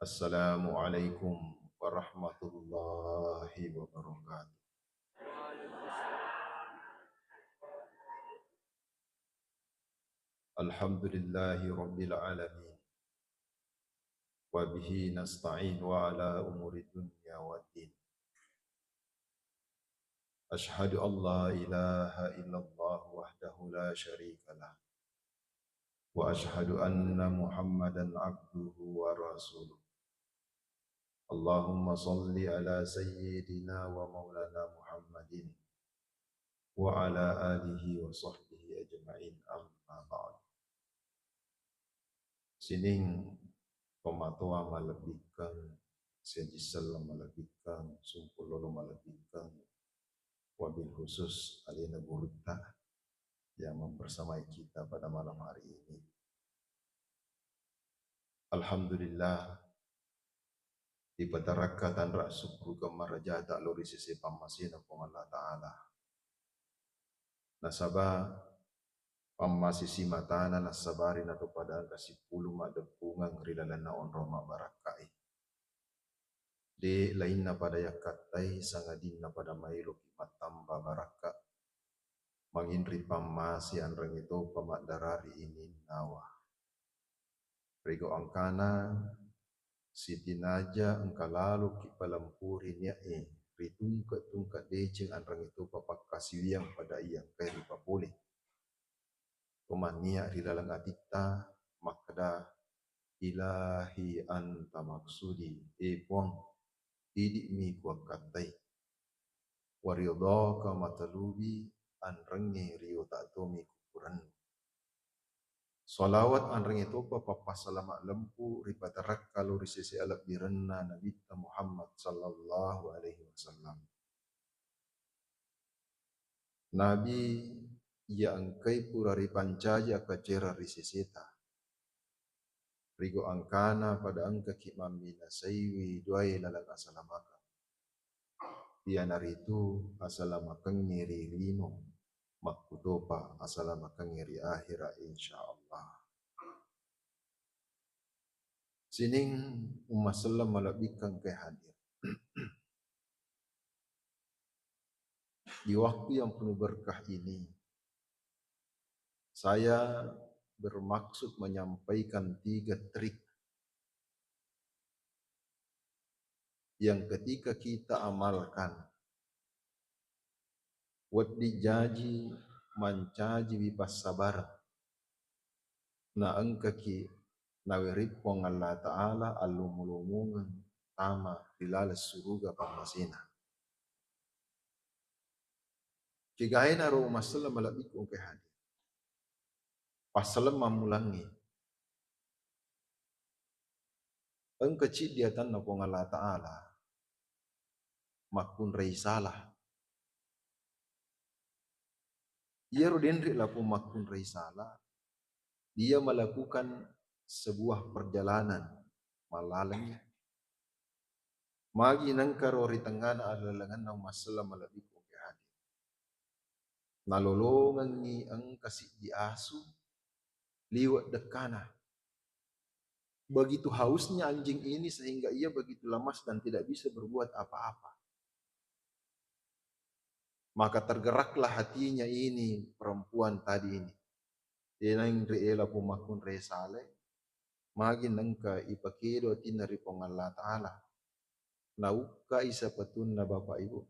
Assalamualaikum warahmatullahi wabarakatuh. Alhamdulillahi rabbil alamin. Wa bihi nasta'in wa ala umuri dunya waddin. Ashhadu an la ilaha illallah wahdahu la syarika lah. Wa ashhadu anna Muhammadan abduhu wa rasuluh. Allahumma salli ala sayyidina wa maulana Muhammadin wa ala alihi wa sahbihi ajma'in, amma ba'd. Sining pematua malebihkan, sejisel malebihkan, sumpulolo malebihkan, wabil khusus alina burita yang mempersamai kita pada malam hari ini. Alhamdulillah, di patarakatan raksukru kemaraja tak lori sisi pamasina pong Allah Ta'ala. Nasabah pamasisi matana nasabarin atau pada kasih puluh madepungan rilalana on Roma barakai. De lain na pada yakatai sangadin na pada mailo kimatamba baraka manginri pamasi anrang itu pamakdarari ini nawa rigo angkana sitinaja engkalalu ki palampuri nia ritungka deceng anrang itu papakasiwiang pada iyang keri papuli kumania di dalam atita makda ilahi anta maksudi puang didik mi kuakatai waridhaka matalubi anrengi rio tak tomi kukuran. Salawat anrengi topa papa salama lempu ripatarak kalau risisi alap direnna Nabi Muhammad sallallahu alaihi wasallam. Nabi yang angkai purari pancaja kacera risisita. Rigo angkana pada angka kimamina saywi duai lalang asalamaka. Dia naritu asalamakang ngiri lino makutopa asalamakang ngiri akhira insyaallah. Sining umat salam malabikang kay hadir. Di waktu yang penuh berkah ini, saya bermaksud menyampaikan 3 trik yang ketika kita amalkan, waddi jaji mancaji wipas sabar, na angkaki nawiripong Allah Ta'ala alumulumungan tama dilalas suruga pamasina. Kigahin aro masalah malabik kong kehadi. Pasalam mamulangi. Angkacid diatan na pong Allah Ta'ala makun reisalah. Ia rodendri lapu makun reisalah. Dia melakukan sebuah perjalanan malalangnya. Magi nangkaro ritangana alalangan ng masalah malabik kong kehadi. Nalolongan ni ang kasih diasu liwat dekana. Begitu hausnya anjing ini sehingga ia begitu lemas dan tidak bisa berbuat apa-apa. Maka tergeraklah hatinya ini perempuan tadi ini. Dia nang reela pumakun resale. Magi nangka ipakedo tinari pong Allah Ta'ala. Nauka isa patun na bapak ibu.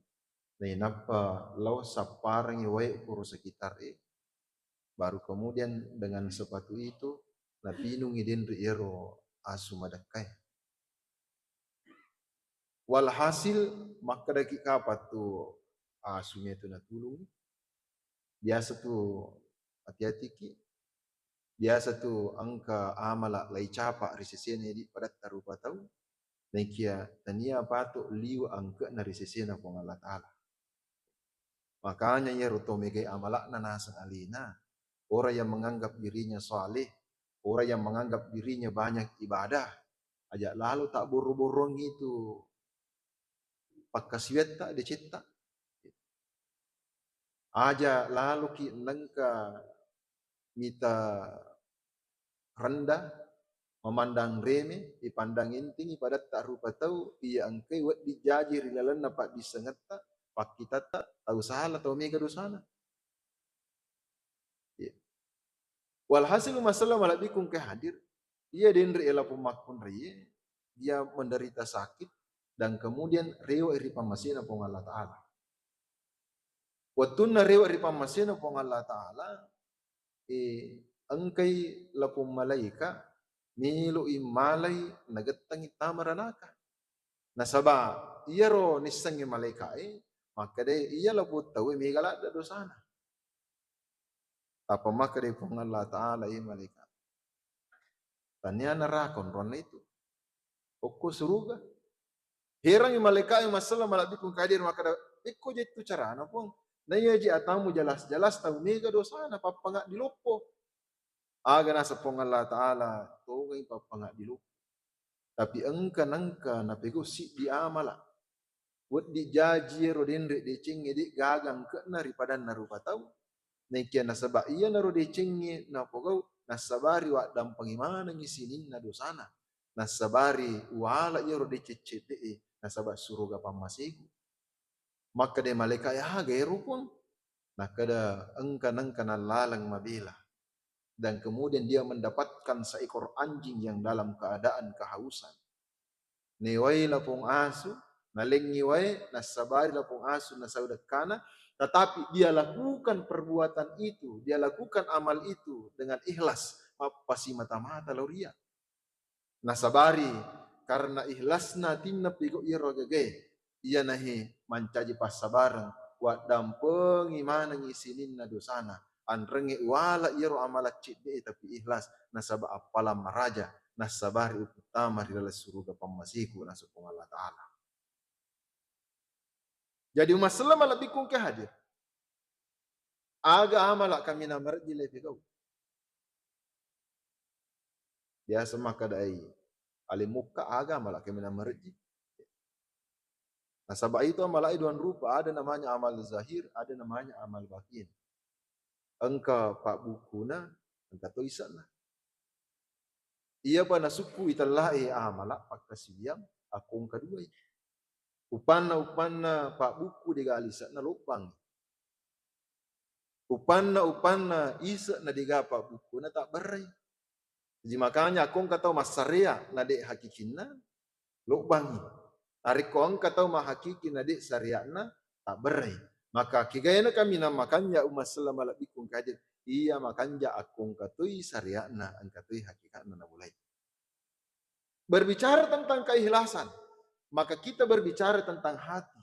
Na inapa law saparang iway puro sekitar baru kemudian dengan sepatu itu napinung idin riero asu madakay. Walhasil maka daki kapat tu asunya itu natulung. Biasa tu hati-hati ki. Biasa tu angka amala lai capa risisene di padat tarupa tahu. Naikia tania pato liwa angka na risisena pong Allah Ta'ala. Makanya ya rotomegay amalak na nasa alina. Orang yang menganggap dirinya saleh, orang yang menganggap dirinya banyak ibadah, ajak lalu tak buru-burung itu pakasiwet tak dicipta. Aja lalu ki nangka mita rendah, memandang remeh, dipandang inting, pada tak rupa tahu, ia angkai wet dijaji rilalan dapat disengeta, pak kita tak tahu salah tahu mega dosana. Ya. Walhasil masalah malah bikung ke hadir, ia denri ela pemakun rie, dia menderita sakit dan kemudian rewa iri pamasina pong Allah Ta'ala. Watun na rewa iri pamasina pong Allah Ta'ala, angkay lapong malaika, milo imalay nagatang itamaranaka. Nasaba, iya ro nisang yung malaika maka de iya lapot tawi may galada dosana. Tapa maka de pong Allah Ta'ala malaika. Tanya narakon ron na itu. Oko suruga. Herang yung malaika yung masalah malabit kong kadir maka da, iko jitu carana pong. Naya ji atamu jelas-jelas tahu mega dosana papanga dilopo. Aga nasa pong Allah Ta'ala tungay papanga dilopo. Tapi engka napego si di amala. Wad di jaji rodendre de cenge di gagang ke nari padan narupa tahu. Naikia nasaba iya naro de cenge na pogau nasabari wa dam pangimana ngisinin na dosana. Nasabari wala iya ro de cecete nasaba suruga pamasiku. Maka de malaikat ya gairu pun. Nakada engka lalang mabila. Dan kemudian dia mendapatkan seekor anjing yang dalam keadaan kehausan. Newai lapong asu, nalengi wae, nasabari lapong asu nasaudakana, tetapi dia lakukan perbuatan itu, dia lakukan amal itu dengan ikhlas, pasi mata-mata lauria. Nasabari karena ikhlasna tinna pigo iro gage, ia nahi mancaji pasabarang, wa dampengi mana ngisinin na dosana, anrengi wala iro amalat cide tapi ikhlas, nasaba apala maraja, nasabari utama rilala suruga pamasiku nasupung Allah Ta'ala. Jadi masalah lebih kung ke hadir. Aga amalak kami na marji lepi kau. Biasa maka dai alimuka aga amalak kami na marji. Nasaba itu amal duan rupa, ada namanya amal zahir, ada namanya amal batin. Engka pak bukuna, engka tuisan lah. Ia pa nasuku italai amalak pak kasiyam, akong kedua. Upanna pak buku digalisa na lupang. Upanna isa na diga pak buku na tak berai. Jadi makanya akong katau masaria na de hakikinna lupang. Tarik kong katau mahakiki na de sariana tak berai. Maka kigayana kami na makanya umat selama lebih kong kadir. Iya makanya akong katui sariana ang katui hakikatna na mulai. Berbicara tentang keikhlasan, maka kita berbicara tentang hati.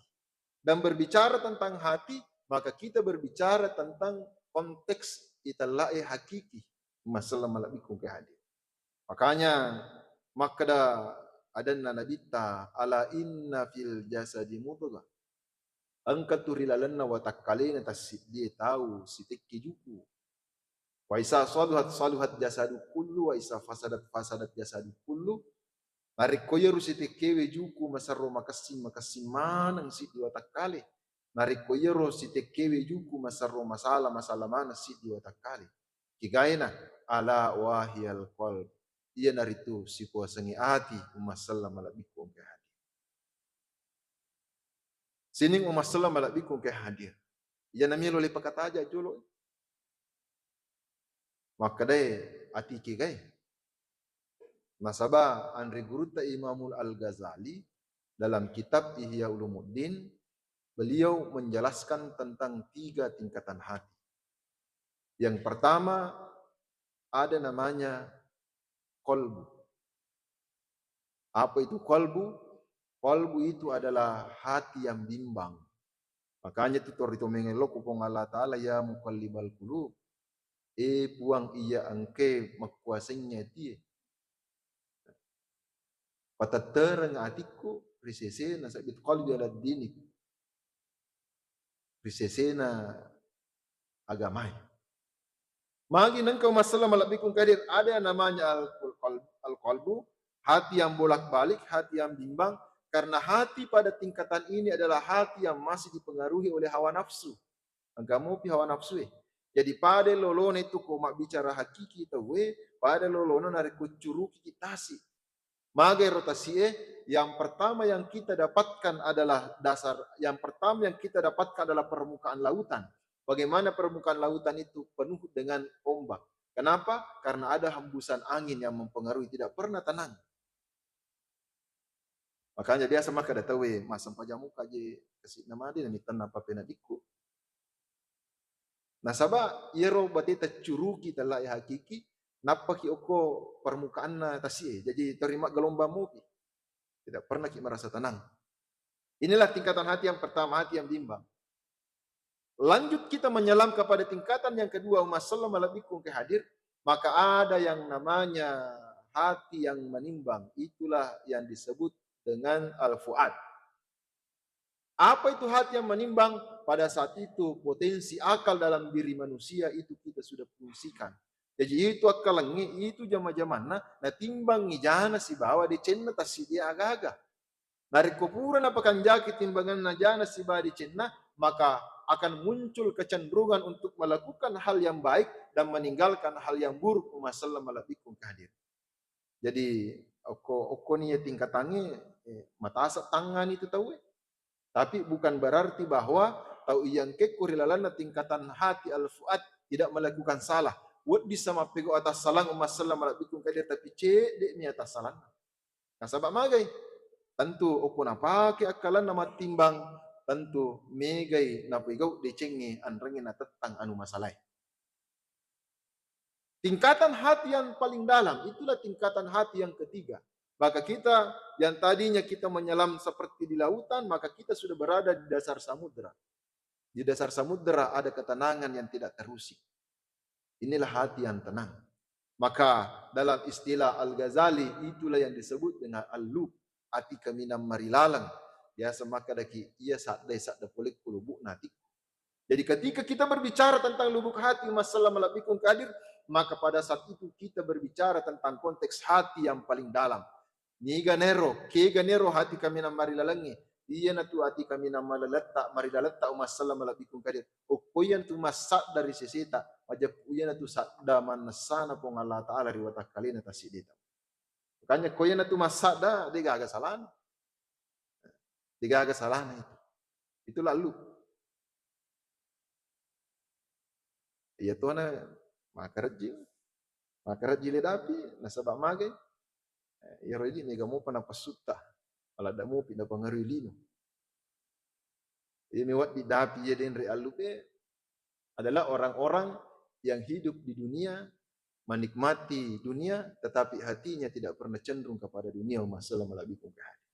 Dan berbicara tentang hati, maka kita berbicara tentang konteks italai hakiki masalah malabikum ke hadir. Makanya makada adanna nabita ala inna fil jasadi mudghah. Angkat turilalanna wa takkalina tasid dia tahu sitikki juku. Wa isa saluhat jasadu kullu wa isa fasadat jasadu kullu. Narik koyeru sitekewe juku masarro makasin manang si diwatak kali. Narik koyeru sitekewe juku masarro masalah mana si diwatak kali. Kigaina ala wahiyal qalb. Ia naritu si kuasangi ati umasallam malabikum ke hadir. Sining umasallam malabikum ke hadir. Ia namanya oleh pakata aja jolo. Maka dai ati kigai. Nasaba Andri Guruta Imamul Al-Ghazali dalam kitab Ihya Ulumuddin, beliau menjelaskan tentang 3 tingkatan hati. Yang pertama ada namanya kolbu. Apa itu kolbu? Kolbu itu adalah hati yang bimbang. Makanya itu torito mengelok upong Allah Ta'ala ya mukallibal qulub. Puang iya angke makuasainya dia. Pataterang atiku risesena sabit qalbi ala dinik. Risesena agamai. Magi nang kau masalah malabikung kadir ada namanya al-qalbu, hati yang bolak-balik, hati yang bimbang, karena hati pada tingkatan ini adalah hati yang masih dipengaruhi oleh hawa nafsu. Engkau pi hawa nafsu. Jadi pada lolone itu kau mak bicara hakiki itu pada lolono nariko curuki kita sih. Magai rotasi yang pertama yang kita dapatkan adalah yang pertama yang kita dapatkan adalah permukaan lautan. Bagaimana permukaan lautan itu penuh dengan ombak. Kenapa? Karena ada hembusan angin yang mempengaruhi, tidak pernah tenang. Makanya biasa maka ada tahu masam pajamu kaje kasih nama dia nami tanah apa penadiku. Nah sabah yero batita curuki telah ya hakiki napa ki oko permukaan na tasi jadi terima gelombamu tidak pernah kita merasa tenang. Inilah tingkatan hati yang pertama, hati yang bimbang. Lanjut kita menyelam kepada tingkatan yang kedua, Umassalam alabikum ke hadir, maka ada yang namanya hati yang menimbang. Itulah yang disebut dengan al-fuad. Apa itu hati yang menimbang? Pada saat itu potensi akal dalam diri manusia itu kita sudah fungsikan. Jadi itu akal itu jama-jaman na timbang ngijana si bawa di cenna tasi dia agak-agak. Dari kuburan apakan jaki timbangan najana si bawa di cenna, maka akan muncul kecenderungan untuk melakukan hal yang baik dan meninggalkan hal yang buruk. Umassalam alabikum kahadir. Jadi oko ni tingkatannya mata asap tangan itu tahu. Tapi bukan berarti bahwa tahu yang kekurilalan tingkatan hati al-fuad tidak melakukan salah. Wad bisa mapego atas salang umassalam alabikum kahadir tapi cek ni atas salah. Nah sabab magai tentu oko napake akalan nama timbang tentu megai napigau decengi anrengin tetang anu masalah. Tingkatan hati yang paling dalam itulah tingkatan hati yang ketiga. Maka kita yang tadinya kita menyelam seperti di lautan, maka kita sudah berada di dasar samudera. Di dasar samudera ada ketenangan yang tidak terusik. Inilah hati yang tenang. Maka dalam istilah Al-Ghazali itulah yang disebut dengan al-lub, hati kaminam marilalang. Biasa maka daki ia sadda polik lubuk nati. Jadi ketika kita berbicara tentang lubuk hati masalah malabikum kadir, maka pada saat itu kita berbicara tentang konteks hati yang paling dalam. Niga nero, kega nero hati kami nam marilalangi. Iya na tu hati kami nam marilalatta masalah malabikum kadir. Okuyan tu masak dari sesita, wajib uyan na tu sadda manasana pong Allah Ta'ala riwata kalina tasidita. Makanya koyan na tu masak dah, dia agak salah. Dia agak salah itu. Itu lalu. Iya tuh na makarji ledapi nasabak magai. Ya rodi nega mo pa napasuta. Alada mo pinapangaruhi lino. Ini wat di dapi ya den realupe adalah orang-orang yang hidup di dunia, menikmati dunia, tetapi hatinya tidak pernah cenderung kepada dunia. Masalah malabikum kahadi.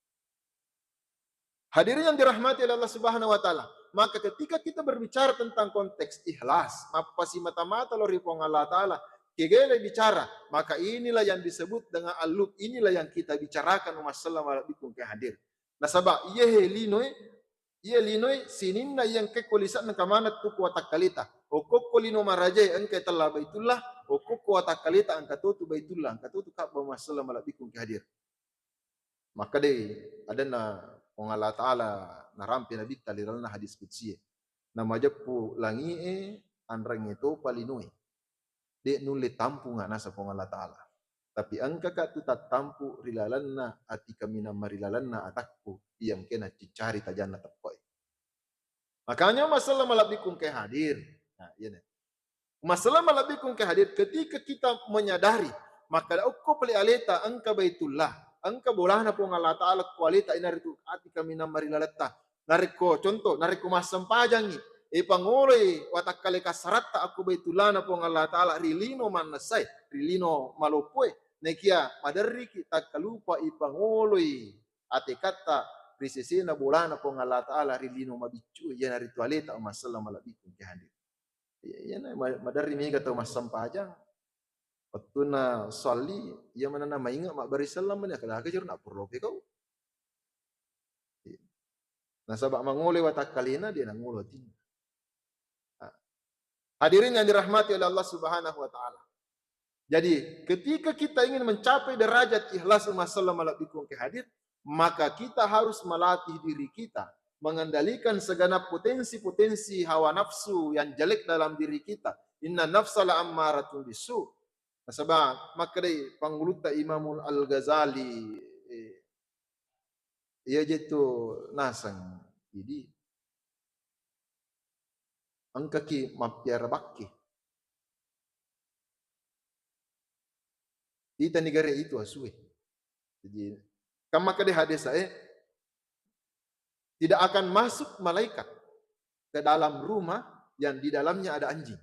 Hadirin yang dirahmati oleh Allah Subhanahu wa taala, maka ketika kita berbicara tentang konteks ikhlas, apa sih mata-mata lo ripong Allah taala, kegele bicara, maka inilah yang disebut dengan al-lub, inilah yang kita bicarakan umassalam alaikum ke hadir. Nasaba iya linoi sininna yang ke kolisan kamana tu kuatak kalita. Okok kolino marajai engke telah baitullah, okok kuatak kalita angkatutu baitullah, angkatutu kak umassalam alaikum ke hadir. Maka deh ada na Kung Allah Ta'ala narampi nabi taliralna hadis kutsi. Nama jepu langi anrang itu palinui. Dek nulit tampu nga nasa kung Allah Ta'ala. Tapi angka ka tu tatampu rilalanna ati kamina marilalanna atakku iyang kena cicari tajana tapoy. Makanya masalah malabikum ke hadir. Nah, iya masalah malabikum ke hadir ketika kita menyadari maka ukko pali aleta angka baitullah. Angka bolah na pong Allah Ta'ala kualita inaritu ati kami na marilalata. Nariko contoh, nariko masam pajangi. Pangoloi watak kali kasarata aku baitulana pong Allah Ta'ala rilino manasay, rilino malopoy. Nekia madari kita kalupa ipangoloi ati kata risisina bolah na pong Allah Ta'ala rilino mabicu. Yan naritu alita o masalah malabikum kehadir. Yan madari miga tau masam pajang. Waktu na sali, ia mana nama ingat mak barisalam mana kada kejar nak perlu kau. Nah sabak mangole watak kalina dia nangulo tin. Hadirin yang dirahmati oleh Allah Subhanahu wa taala. Jadi ketika kita ingin mencapai derajat ikhlas masalah malabikum ke hadir, maka kita harus melatih diri kita mengendalikan segenap potensi-potensi hawa nafsu yang jelek dalam diri kita. Inna nafsala ammaratun bisu. Nasaba maka dai panguluta Imamul Al-Ghazali ia jeto nasang jadi angka ki mapiara bakki ita negara itu asue. Jadi kan maka dai hadis saya tidak akan masuk malaikat ke dalam rumah yang di dalamnya ada anjing.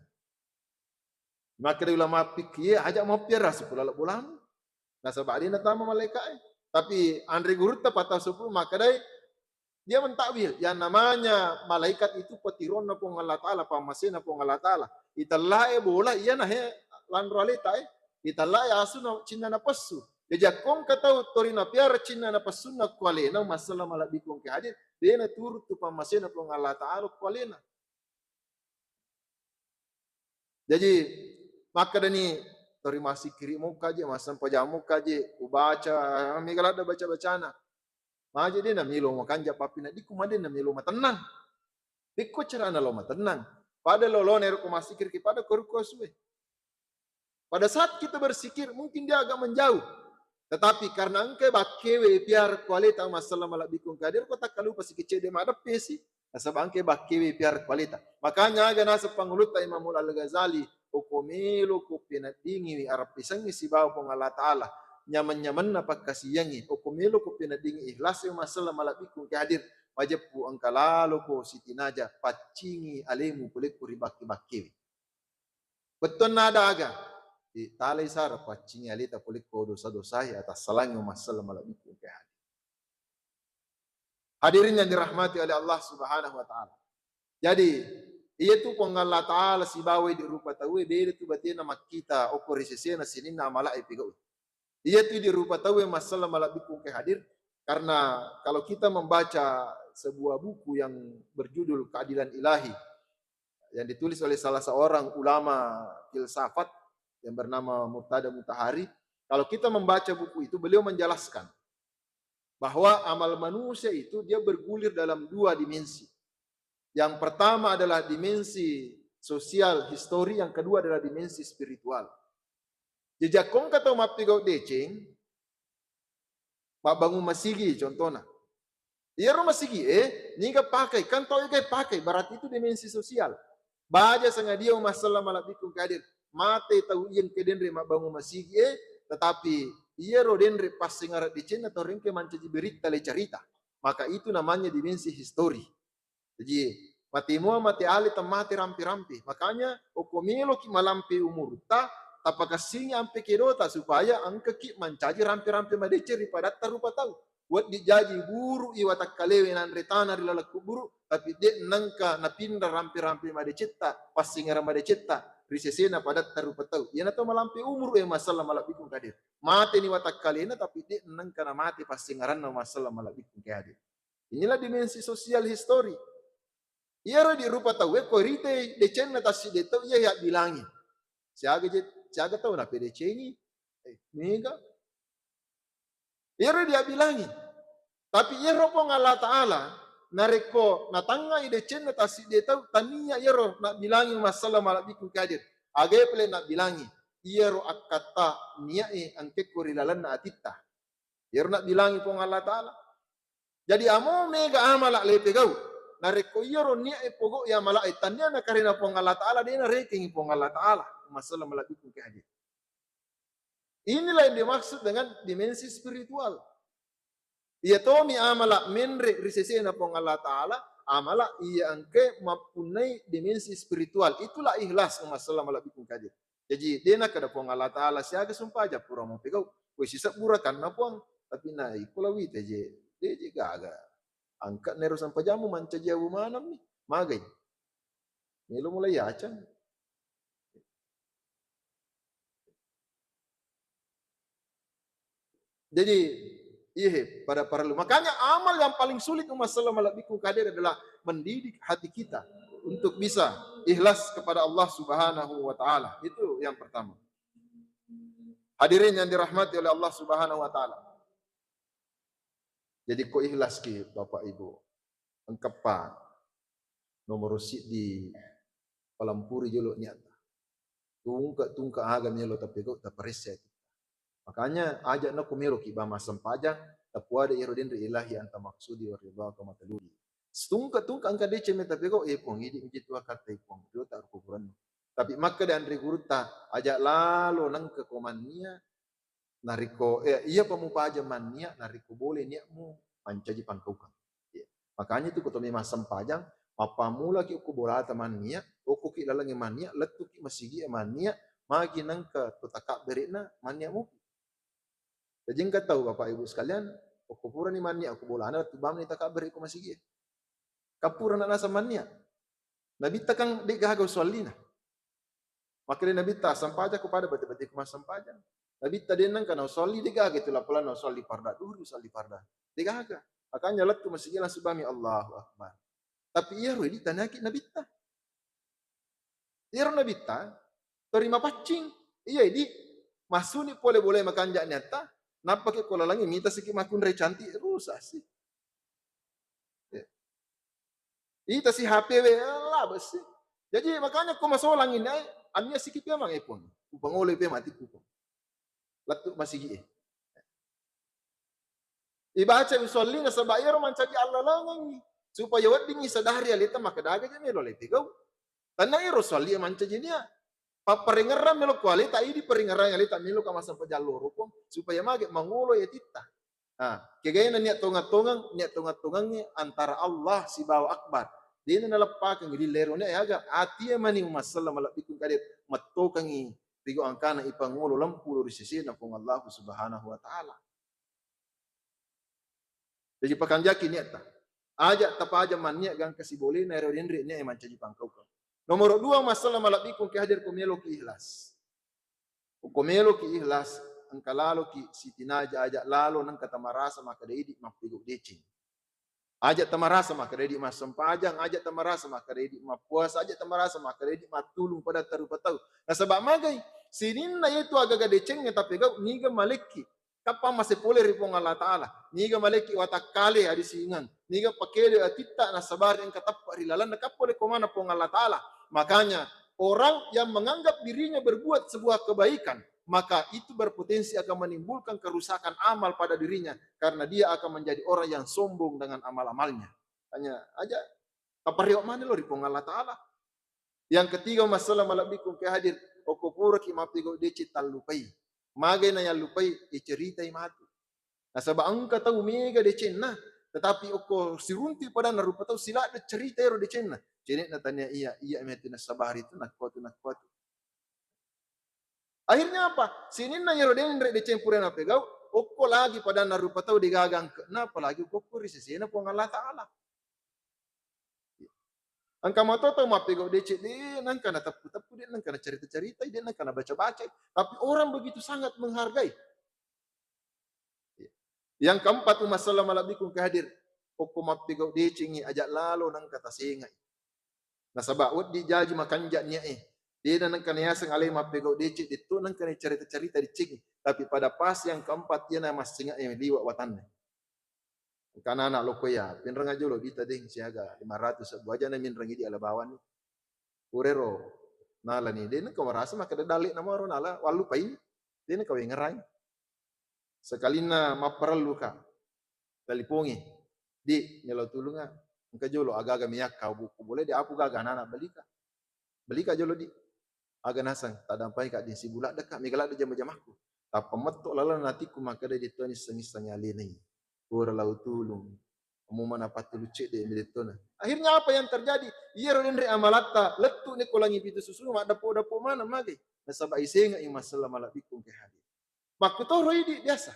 Maka dia ulama fikih ajak mau piara sepuluh bulan. Nah sebab dia nama malaikat. Tapi Andre Gurutta patah sepuluh maka dia mentakwil yang namanya malaikat itu petiron na pong Allah Taala, pamasin na pong Allah Taala. Italah bola iya nah landro alita italah asu na cinna na pasu. Jadi kong katau tori na piara cinna na pasu na kualena masalah malabikong ke hadir. Dia na turut tu pamasin na pong Allah Taala kualena. Jadi maka dani tori masih kiri muka je, masam pajamu kaje, ubaca, migala ada baca-bacana. Maje dia na milo makan papi na diku made na milo matenang. Diku cara na lo matenang. Pada lo neru ko masikir ki pada koruko suwe. Pada saat kita bersikir mungkin dia agak menjauh. Tetapi karena engke bakkewe piar kualita masalah malabikung kadir ko tak kalupa si kecede madap pesi. Asab angke bakkewe piar kualita. Makanya aga nasa panguluta Imamul Al-Ghazali ukomelo ko pinadingi arap pisangi si bawa pong Allah Ta'ala. Nyaman-nyaman na pagkasiyangi. Ukomelo ko pinadingi ikhlas yung masalah malabikung kadir. Wajib po ang kalalo ko si tinaja pacingi alemu kulit kuri bakki-bakkewe. Betul nada aga. Di talay sara pacingi alita kulit ko dosa-dosa atas salangnya masalah malabikung kadir. Hadirin yang dirahmati oleh Allah Subhanahu wa taala. Jadi, iya tu pong Allah taala si bawe di rupa tawe beda tu batina makita okorisesena sinina malai pigau. Iya tu di rupa tawe masalah malabikung ke hadir karena kalau kita membaca sebuah buku yang berjudul Keadilan Ilahi yang ditulis oleh salah seorang ulama filsafat yang bernama Murtada Mutahari, kalau kita membaca buku itu beliau menjelaskan bahwa amal manusia itu dia bergulir dalam dua dimensi. Yang pertama adalah dimensi sosial, histori, yang kedua adalah dimensi spiritual. Jejak kong kata mapigau deceng, bangun masigi contohnya. Iya rumah masigi, niga pakai, kan tau ikai pakai, berarti itu dimensi sosial. Baja sengaja masalah malabikung kadir, mate tahu yang kedenre bangun masigi, tetapi iya rodenre pas singarat di Cina atau ringke mancaji berita le cerita. Maka itu namanya dimensi histori. Jadi mati mua mati ali mati rampi-rampi. Makanya okomilo ki malampi umur ta tapaka singi ampe kedota supaya angka ki mancaji rampi-rampi madeceri pada tarupa tahu. Buat dijaji buru iwatak kalewe nan retana rilalaku buru tapi de nangka napinda rampi-rampi madecetta pas singara madecetta risesena pada tarupa tahu. Yana to malampi umur masalah malabikung kadir. Mati ni watak kalena tapi de nangka na mati pas singaran na masalah malabikung kadir. Inilah dimensi sosial histori. Iya di rupa tahu ko rite de cenna tasi de tahu iya ya bilangi. Siaga tahu na pede cengi. Mega. Iya dia bilangi. Tapi iya ropo Allah Ta'ala nareko natanga ide cenna tasi de tahu tania iya ro na bilangi masalah malabikung kadir. Age pele na bilangi. Iya ro akata niai angke korilalan na atita. Iya ro na bilangi pong Allah Ta'ala. Jadi amo mega amala lepe gau. Nareko iyaro nia pogo ya malai tanya na karena pong Allah Ta'ala dia na reking pong Allah Ta'ala masalah malabikung ke hadir. Inilah yang dimaksud dengan dimensi spiritual. Ia tomi amala menre risese na pong Allah Ta'ala amala ia angke mapunai dimensi spiritual. Itulah ikhlas masalah malabikung ke hadir. Jadi dia nak kada pong Allah Ta'ala siaga sumpah aja pura mau pegau. Woi sisa pura kan na pong tapi na ikulawi teje dia juga agak angkat neru sampai jamu manca jauh mana nih magai nilo mulai acan. Jadi iya pada para lu makanya amal yang paling sulit masalah malabikung kadir adalah mendidik hati kita untuk bisa ikhlas kepada Allah Subhanahu wa taala. Itu yang pertama. Hadirin yang dirahmati oleh Allah Subhanahu wa taala. Jadi kok ikhlas ki Bapak Ibu. Engkepan nomor rusit di Palampuri jolo nyata. Tungka aga melo tapi kau tak perese. Makanya ajak na kumelo ki ba masam pajang tapua de irodin ri ilahi anta maksudi wa ridha ka mataludi. Tungka angka de ceme tapi kau pong idi inji tua kata pong do tak kuburan. Tapi maka de andre guruta ajak lalu nang ke komania nariko iya pamupaja mania nariko boleh niatmu pancaji pangkaukan. Makanya itu kutomi masam pajang apa mula ki ku bola mania oku ki lalangi mania letu ki masigi mania magi nang ke tutaka berina mania mu. Jadi engkau tahu Bapak Ibu sekalian, oku pura ni mania aku bola ana tu bam ni taka beri ku masigi. Kapura na nasa mania. Nabi takang di gahaga usolina. Maka Nabi ta sampaja kepada bati-bati ku sampaja. Nabi ta denang kana usolli di gahaga itu lapulan usolli farda dulu usolli farda. Di gahaga. Makanya letu masigi langsung bami Allahu Akbar. Tapi iya ruh di tanaki Nabi ta. Iya Nabi ta terima pacing. Iya di masuni boleh makan jak nyata. Napa ke kola langi minta sikit makun re cantik rusak sih. Ita si HP lah besi. Jadi makanya kau masuk langin ay ania sikit memang epon. Upangole pe mati kupon. Latu masih gie. Ibaca usolli na sabayar mancaji Allah langangi. Supaya wadingi sadari alita maka daga je melo lepi kau. Tanah iro solli mancaji dia. Paparingaran melo kualita idi peringaran alita melo kama sampai jalur rupong supaya mage mangulo ya tita. Kegaya niat tongat-tongangnya antara Allah si bawa akbar. Dia na nalapakan di lerone aga atia mani masalah malak ikut kadet matokangi tigo angkana ipangulo lampu di sisi na pong Allah subhanahu wa ta'ala. Jadi pakanjaki niat ta. Ajak tapaja man niat gang kasi boleh na rodendri niat eman caji pangkau. Nomor 2 masalah malak ikut ke hadir komelo ki ikhlas. Komelo ki ikhlas angka lalu ki sitinaja ajak lalu nang kata marasa maka deidi mapigo decing. Ajak tamarasa maka deidi mas sempajang, ajak tamarasa maka deidi mapuasa, ajak tamarasa maka deidi matulung pada tarupa tahu. Nah sebab magai sinin na itu agak decengnya tapi kau niga maleki. Kapang masih boleh ripong Allah Ta'ala. Niga maleki watak kali adi singan. Niga pakele atita na sabar yang katapa rilalan na kapole komana pong Allah Ta'ala. Makanya orang yang menganggap dirinya berbuat sebuah kebaikan, maka itu berpotensi akan menimbulkan kerusakan amal pada dirinya karena dia akan menjadi orang yang sombong dengan amal-amalnya. Hanya aja kapariok mana lo ripong Allah Ta'ala. Yang ketiga masalah malabikum ke hadir okopura ki mapigo deci talupai. Magai na yang lupai diceritai matu. Nah sebab angka tahu mega decena tetapi oko sirunti pada narupa tahu sila ada cerita ero decena. Jadi na tanya iya metina sabar itu nak kuat. Akhirnya apa? Sinin na yeroden rek decempure na pegau, oko lagi pada narupa tahu digagang ke. Nah apalagi oko risisena pong Allah Ta'ala. Angka mato tahu mapegau decet dia nang kana tapu dia nang kana cerita-cerita dia nang kana baca-baca. Tapi orang begitu sangat menghargai. Yang keempat masalah malabikum kehadir. Oko mapegau decingi ajak lalu nang kata singai. Nah sabab di jaji makan jaknya dia nang kana yasang alai mapegau decet itu nang kana cerita-cerita dicingi. Tapi pada pas yang keempat dia nama singai liwat watannya. Karena anak loko ya, pinrang aja lo kita ding siaga 500 sebuah aja na minrang di alabawan ni. Urero nala ni, dia nak kawarasa maka dalik nama orang nala walu pain, dia nak kawin ngerai. Sekali na maperlu ka, talipongi, di nyalau tulunga, engkau jolo agak miyak kau buku boleh di apu gaga anak beli ka jolo di, agak nasang, tak dampai kak di si bulak dekat, migalak de jam-jamahku. Tapi metok lalu nantiku maka dia dituani sengis-sengis alini. Pura laut tulung. Umuman apa tu lucik dia militona. Akhirnya apa yang terjadi? Ia rendri amalata letu ni kolangi pitu susu mak dapo mana magi. Nasaba isenga yang masalah malabikum ke hadir. Makutoro idi biasa.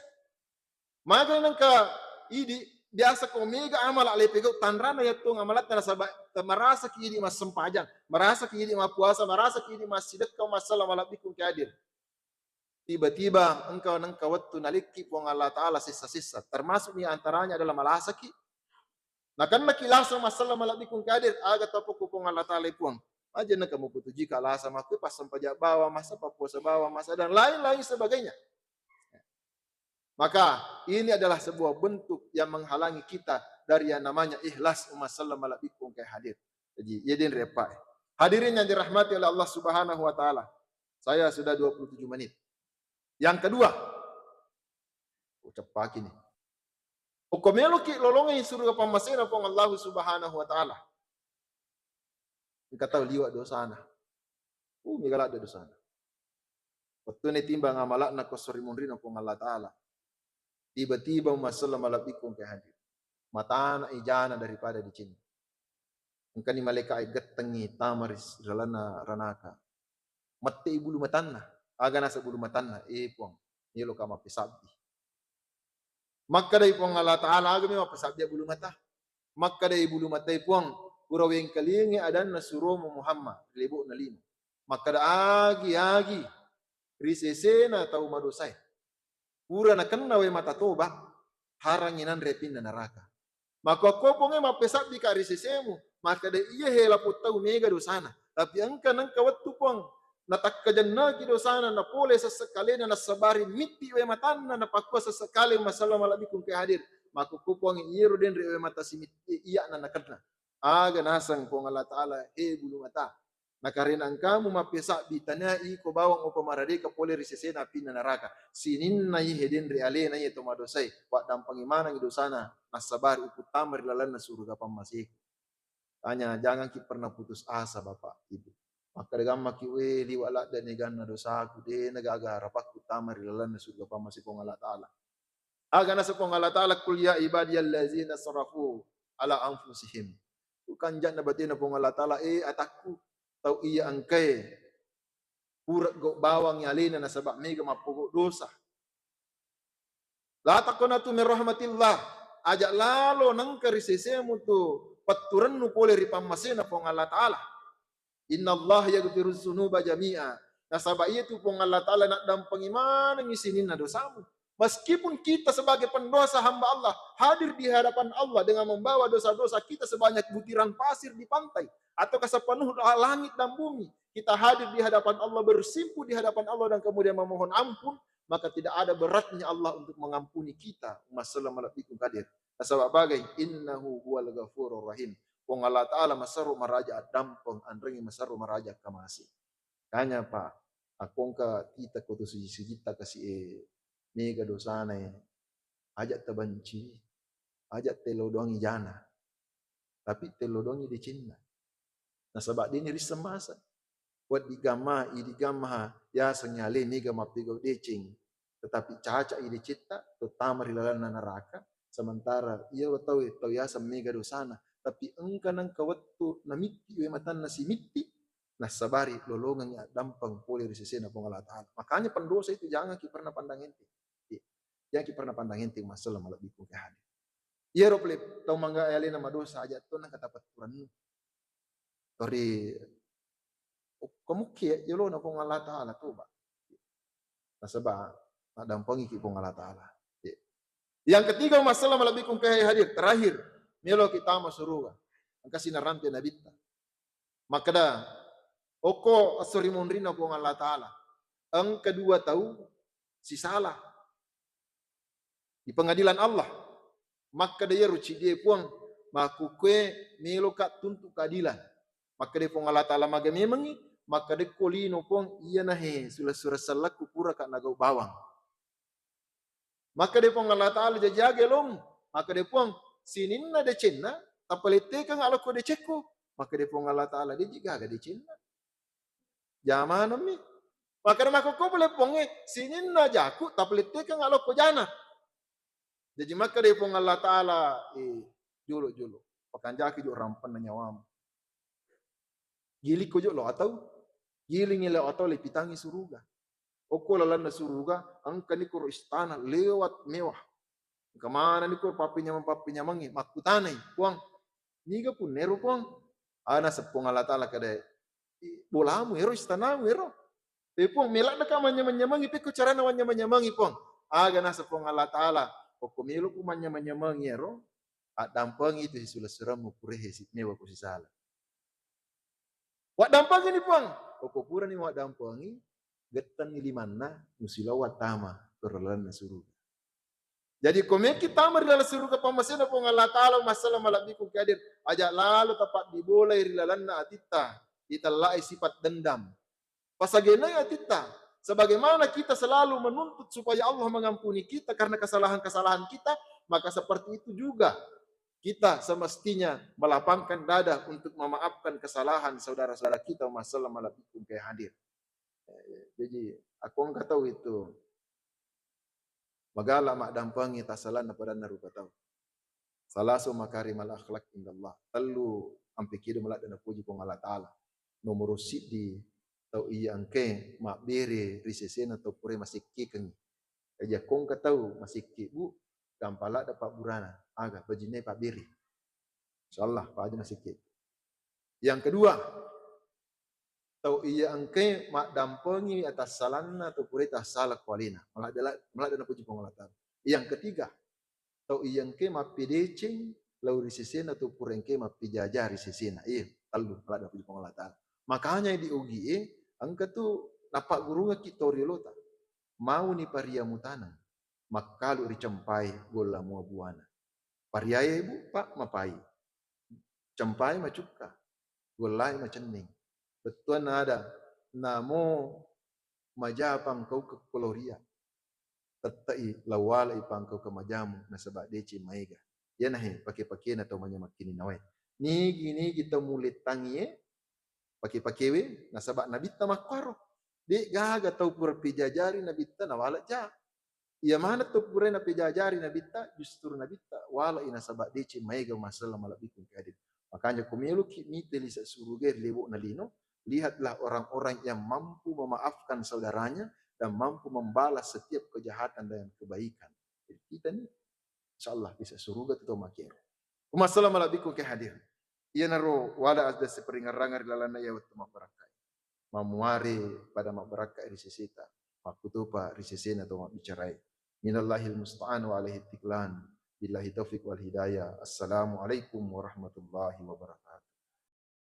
Maga nangka idi biasa ko mega amal ale pegau tanrana ya tu amalata nasaba merasa ki idi mas sempajang, merasa ki idi mas puasa, merasa ki idi mas sedekah masalah malabikum ke hadir. Tiba-tiba engkau waktu naliki pong Allah Ta'ala sisa-sisa. Termasuk ni antaranya adalah malasaki. Nah kan nakilasa masalah malabikung kadir. Aga tapo pong Allah Ta'ala puang. Aja na kamu putu jika lasa maku pas sampajak bawa masa papuasa bawa masa dan lain-lain sebagainya. Maka ini adalah sebuah bentuk yang menghalangi kita dari yang namanya ikhlas masalah malabikung ke hadir. Jadi yedin repa. Hadirin yang dirahmati oleh Allah Subhanahu Wa Ta'ala. Saya sudah 27 menit. Yang kedua, ucap pagi nih. Hukumelo ki lolongan surga pamasena pong Allah Subhanahu wa taala. Engkau tahu liwat dosana. Migala ada dosana. Waktu ni timbang amalak na kosori munrina pong Allah taala. Tiba-tiba masalah malapikong ke hadir. Mata anak ijana daripada di sini. Engkau ni malaikat getengi tamaris jalana ranaka. Mati bulu matanna. Aga nasa bulu matanna. Puang. Nilo kama pisabdi. Maka dari puang Allah Ta'ala agami mapasabdi bulu mata. Maka dari bulu mata puang. Kuraweng kalingi adan na suruh Muhammad. Libu na lima. Maka da agi. Risese na tau madosay. Pura na kenna we mata toba. Haranginan repin na neraka. Maka kopongnya mapasabdi ka risesemu. Maka da iya hela putau mega dosana. Tapi angka nang kawattu puang. Natakkajanna ki dosana na pole sesekali na nasabari miti we matanna na pakwa sesekali masalah malabikum ke hadir maka kupong iru den re mata si miti iya na nakadna aga nasang pong Allah taala bulu mata nakarin ang kamu mapesa bitanai ko bawang o pamarade ka pole risesena pina naraka sinin na den re ale na ito madosay wa dampang imana dosana nasabari uputamar lalan na surga pamasik tanya jangan ki pernah putus asa Bapak Ibu. Maka dengan makiwe liwala dan negan na dosa aku de nagaga rapak utama rilalan na surga pamasi pong Allah Ta'ala. Aga na sa pong Allah Ta'ala kul ya ibadiyallazina sarafu ala anfusihim. Bukan jan na batin na pong Allah Ta'ala atakku tau iya angkay purat go bawang yalina na sabak mega mapugo dosa. La takunatu min rahmatillah. Ajak lalo nang karisesemu tu paturan nu pole ripamasena pong Allah Ta'ala. Inna Allah yaghfiru dzunuba jami'a. Nasaba itu pong Allah Ta'ala nak dampang iman ngisinin na dosamu. Meskipun kita sebagai pendosa hamba Allah hadir di hadapan Allah dengan membawa dosa-dosa kita sebanyak butiran pasir di pantai atau sepenuh langit dan bumi, kita hadir di hadapan Allah, bersimpu di hadapan Allah dan kemudian memohon ampun, maka tidak ada beratnya Allah untuk mengampuni kita. Masalah malabikum kadir. Nasaba bagai innahu huwal ghafurur rahim. Wong Allah Ta'ala masaru maraja dampong andrengi masaru maraja kamasi. Kanya Pak, akong ka kita ko to sujita kasi mega dosana ajak tabanci, ajak telodongi jana. Tapi telodongi di Cina. Nasabak din iri semasa. Wat digama ya senyale mega mapigo decing. Tetapi caca ide cita terutama rilalan na neraka. Sementara ia tahu ya mega dosana. Tapi engkau nang kawattu na miti we matan na si miti nasabari lolongan ya dampang pole risesena pong Allah Ta'ala. Makanya pendosa itu jangan ki pernah pandang ente. Jangan ki pernah pandang ente masalah malabiku ke hadir. Iya rople tau mangga ayali nama dosa aja tuh nang kata paturan. Tori kamu kia jelo na pong Allah Ta'ala tuh ba. Nasaba na dampangi ki pong Allah Ta'ala. Yang ketiga masalah malabiku ke hadir terakhir. Melo kita masuruga. Ang kasi narampi na bita. Maka da, oko asuri monrina po ng Allah Ta'ala. Ang kedua tahu, si salah. Di pengadilan Allah. Maka da ruci dia puang, makukwe melo ka tuntuk keadilan. Maka da po ng Allah Ta'ala magamemangi, maka da kolino puang, iya na sula-sura salak kupura ka nagaw bawang. Maka da po ng Allah Ta'ala jajage lom. Maka da puang, sinin na de Cina, tapalite kang ala ko de ceko, maka de pong Allah Ta'ala de jiga de Cina. Jaman mi. Maka de mako boleh ponge sinin na jaku tapalite kang ala ko jana. Jadi maka de pong Allah Ta'ala julo. Pakanjaki jo rampan na nyawam. Gili ko jo lo atau giling lo atau le pitangi suruga. Oko lalan na suruga ang kanikuro istana lewat mewah. Kemana ni ko papinya mangi makutanay puang niga pun nero puang ana sepung Allah Ta'ala kada bolamu ero istanamu ero te puang melak na ka manyamangi pe ko cara na manyamangi puang aga na sepung Allah Ta'ala o kumilo ku manyamangi ero at dampang itu sula-sura mo purehe si mewa ko si sala wa dampang ini puang o pura ni wa dampangi getan ni limanna musilawa tama perlan na suruh. Jadi komen kita dalam surga pamasena pong Allah Ta'ala masalah malabiku kadir. Ajak lalu tepat diboleh rilalan na atita. Italai sifat dendam. Pasagena kita. Sebagaimana kita selalu menuntut supaya Allah mengampuni kita karena kesalahan-kesalahan kita, maka seperti itu juga kita semestinya melapangkan dada untuk memaafkan kesalahan saudara-saudara kita. Masalah malabikum kayak hadir. Jadi aku enggak tahu itu. Magala mak dampangi tasalan pada narupa tahu. Salasu makarimal akhlak indallah. Telu ampe kidu malak dan puji pong Allah Ta'ala. Nomor di tau iya angke mak bere risesen atau pure masih kikeng. Aja kong tahu masih bu gampala dapat burana. Aga bajine pak bere. Insyaallah pak aja masih kik. Yang kedua, tau iya angke mak dampengi atas salana atau pure tas salah kualina. Malak dan puji pong Allah Ta'ala. Yang ketiga, tau iyangke mapideceng lau risesena tu purengke mapijajari sesena talu ala da puji Allah taala. Makanya di UGE angka tu napak gurunga kitori lota mau ni paria mutana makalu ricempai gola mua buana pariaya ibu pak mapai cempai macuka golai macening betuan ada namo majapang kau ke koloria tatai lawala ipangkau kamajamu na sabak deci maiga. Yan he pake-pake na tau manyamakini nawe. Ni kita mulit tangi pake-pakewe na sabak nabita makwaro. Di gaga tau pura pijajari nabita na wala ja. Ia mana tau pura na pijajari nabita justru nabita wala ina sabak deci maiga masalah malabikun kadit. Makanya kumilu kimi telisa suruger lebo na lino, lihatlah orang-orang yang mampu memaafkan saudaranya dan mampu membalas setiap kejahatan dan kebaikan. Jadi kita ni insyaallah bisa surga atau makero. Wassalamualaikum ke hadir. Ia naro wala asda seperingar-rangar lalana ya waktu mabarakai. Mamuari pada mabarakai risesita. Makutupa risesena atau mabicarai. Minallahil musta'an wa alaihi tiklan. Billahi taufiq wal hidayah. Assalamualaikum warahmatullahi wabarakatuh.